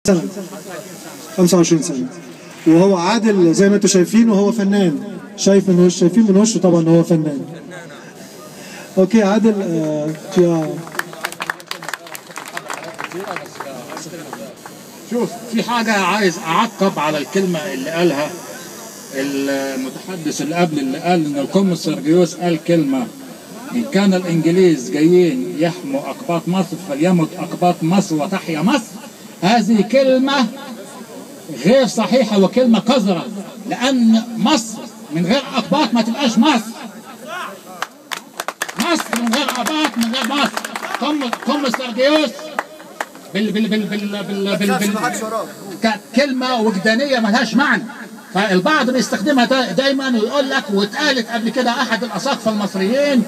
سنة 25 سنة، وهو عادل زي ما انتم شايفين، وهو فنان. شايفين من وشه طبعا ان هو فنان. اوكي عادل شوف، في حاجة عايز أعقب على الكلمة اللي قالها المتحدث اللي قبل، اللي قال إن القمص سرجيوس قال كلمة: إن كان الإنجليز جايين يحموا أقباط مصر فليمت أقباط مصر وتحيا مصر. هذه كلمة غير صحيحة وكلمة قذرة، لأن مصر من غير أقباط ما تبقاش مصر. مصر من غير أقباط من غير مصر. قمص سرجيوس كلمة وجدانية ملهاش معنى، فالبعض بيستخدمها دايما ويقول لك، واتقالت قبل كده أحد الأساقفة المصريين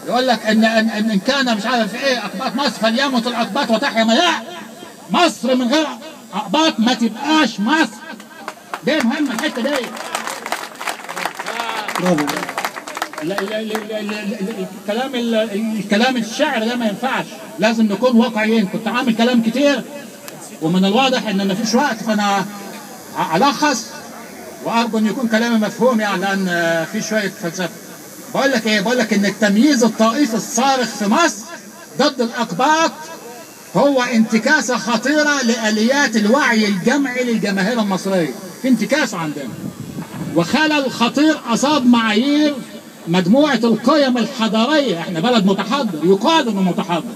يقول لك إن كان مش عارف إيه أقباط مصر فليمت الأقباط وتحيا مصر. لا، مصر من غير أقباط ما تبقاش مصر. دي مهمة الحتة دي. الكلام الشعر ده ما ينفعش، لازم نكون واقعيين. كنت عامل كلام كتير ومن الواضح ان مفيش وقت، فانا هلخص وارجو ان يكون كلامي مفهوم، يعني لان في شويه فلسفه. بقول لك ايه؟ بقول لك ان التمييز الطائفي الصارخ في مصر ضد الاقباط هو انتكاسه خطيره لاليات الوعي الجمعي للجماهير المصريه. في انتكاسه عندنا وخلل خطير اصاب معايير مجموعة القيم الحضارية. احنا بلد متحضر، يقال انه متحضر.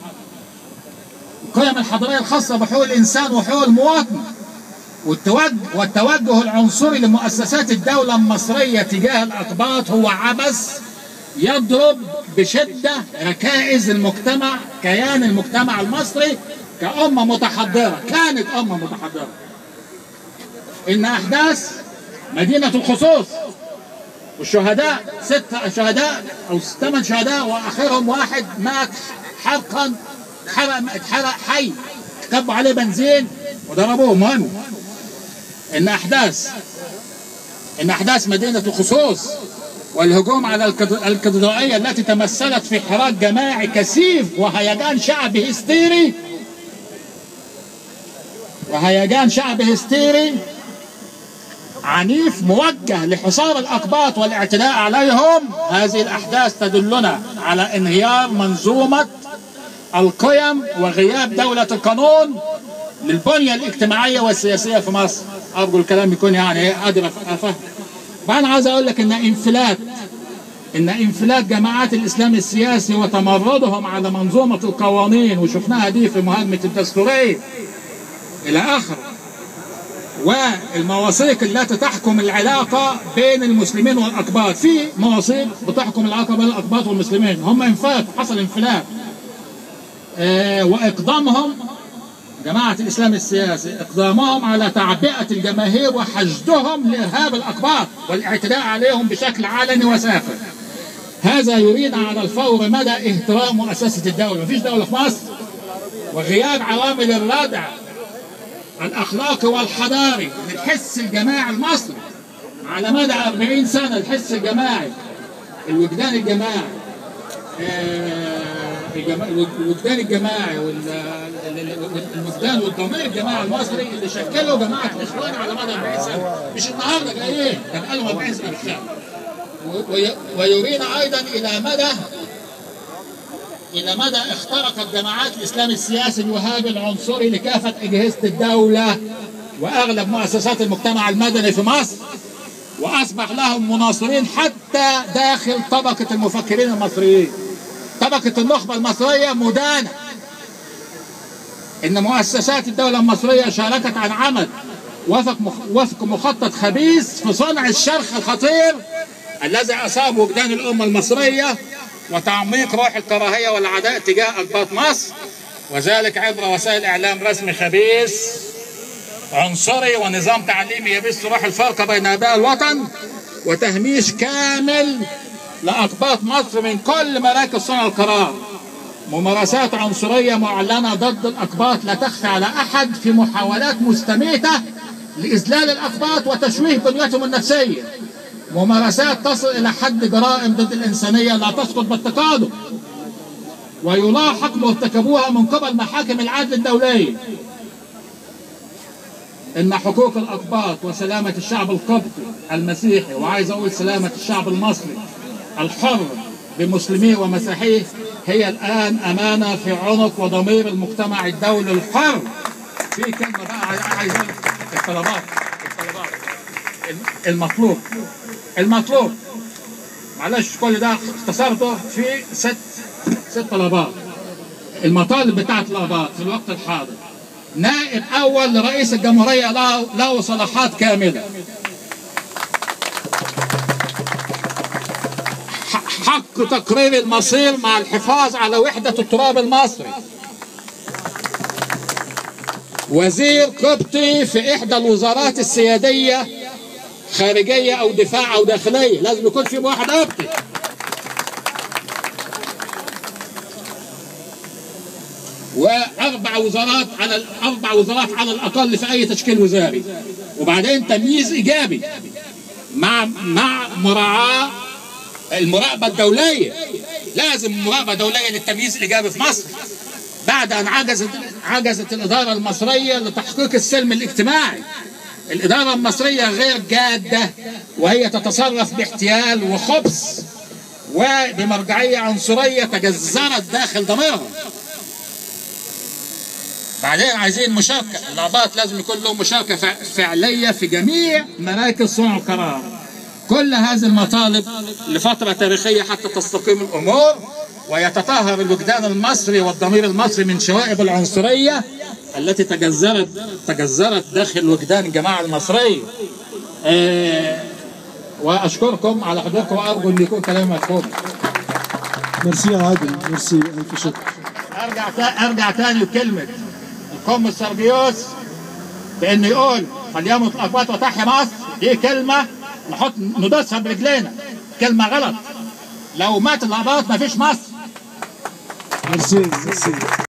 القيم الحضارية الخاصة بحقوق الانسان وحقوق المواطن والتوجه العنصري لمؤسسات الدولة المصرية تجاه الاقباط هو عبث يضرب بشدة ركائز المجتمع، كيان المجتمع المصري كأمة متحضرة. كانت أمة متحضرة. إن أحداث مدينة الخصوص والشهداء 6 شهداء أو 8 شهداء وآخرهم واحد مات حرقا، اتحرق حي، كبوا عليه بنزين وضربوه. مهم إن أحداث مدينة الخصوص والهجوم على الكاتدرائية التي تمثلت في حراك جماعي كثيف وهيجان شعبي هستيري عنيف موجه لحصار الأقباط والاعتداء عليهم. هذه الأحداث تدلنا على انهيار منظومة القيم وغياب دولة القانون للبنية الاجتماعية والسياسية في مصر. أرجو الكلام يكون يعني قادر أفهم. فأنا عايز أقول لك إن انفلات جماعات الإسلام السياسي وتمردهم على منظومة القوانين، وشفناها دي في مهاجمة الدستورية إلى آخره، والمواثيق التي تحكم العلاقة بين المسلمين والأقباط. في مواثيق بتحكم العلاقة بين الأقباط والمسلمين، هم حصل انفلات. وإقدامهم جماعة الإسلام السياسي، إقدامهم على تعبئة الجماهير وحشدهم لإرهاب الأقباط والاعتداء عليهم بشكل علني وسافر. هذا يريد على الفور مدى اهترام مؤسسة الدولة. مفيش دولة في مصر. وغياب عوامل الردع الأخلاقي والحضاري للحس الجماعي المصري على مدى 40 سنة. الحس الجماعي، الوجدان الجماعي، الوجدان الجماعي والوجدان والضمير الجماعي المصري اللي شكلوا جماعة الإخوان على مدى 40 سنة. مش النهارده جايين، ده بقالهم 40 سنة بالفعل. ويرينا أيضا إلى مدى اخترقت جماعات الإسلام السياسي الوهابي العنصري لكافة أجهزة الدولة وأغلب مؤسسات المجتمع المدني في مصر، وأصبح لهم مناصرين حتى داخل طبقة المفكرين المصريين. طبقة النخبة المصرية مدانة. إن مؤسسات الدولة المصرية شاركت عن عمد وفق مخطط خبيث في صنع الشرخ الخطير الذي أصاب وجدان الأمة المصرية وتعميق روح الكراهية والعداء تجاه أقباط مصر، وذلك عبر وسائل إعلام رسمي خبيث عنصري ونظام تعليمي يبث روح الفرقة بين أبناء الوطن، وتهميش كامل لأقباط مصر من كل مراكز صنع القرار. ممارسات عنصرية معلنة ضد الأقباط لا تخفى على أحد في محاولات مستميتة لإذلال الأقباط وتشويه بنيتهم النفسية. ممارسات تصل إلى حد جرائم ضد الإنسانية لا تسقط بالتقادم، ويلاحق مرتكبوها من قبل محاكم العدل الدولية. ان حقوق الاقباط وسلامه الشعب القبطي المسيحي، وعايز اقول سلامه الشعب المصري الحر بمسلميه ومسيحيه، هي الان امانه في عنق وضمير المجتمع الدولي الحر. في كلمه بقى عايز اقول الطلبات المطلوب معلش كل ده اختصرته في ست طلبات. المطالب بتاعت الآباط في الوقت الحاضر: نائب أول لرئيس الجمهورية له صلاحات كاملة، حق تقرير المصير مع الحفاظ على وحدة التراب المصري، وزير قبطي في إحدى الوزارات السيادية، خارجية أو دفاع أو داخلية، لازم يكون في واحد قبطي. وأربع وزارات على الأقل في أي تشكيل وزاري. وبعدين تمييز إيجابي مع مراعاة المراقبة الدولية. لازم مراقبة دولية للتمييز الإيجابي في مصر بعد أن عجزت الإدارة المصرية لتحقيق السلم الاجتماعي. الإدارة المصرية غير جادة، وهي تتصرف باحتيال وخبث وبمرجعية عنصرية تجذرت داخل ضميرهم. بعدين عايزين مشاركة، الآباط لازم يكون لهم مشاركة فعلية في جميع مراكز صنع القرار. كل هذه المطالب لفترة تاريخية حتى تستقيم الأمور ويتطهر الوجدان المصري والضمير المصري من شوائب العنصرية التي تجذرت داخل وجدان الجماعة المصرية. وأشكركم على حضوركم، وأرجو أن يكون كلامي مفهوم. ميرسي يا عادل، ميرسي، ألف شكر. أرجع تاني لكلمة القم السربيوس بأنه يقول فليمت الأقباط وتحيا مصر. دي كلمة ندوسها برجلينا، كلمة غلط. لو مات الأقباط مفيش مصر. ميرسي.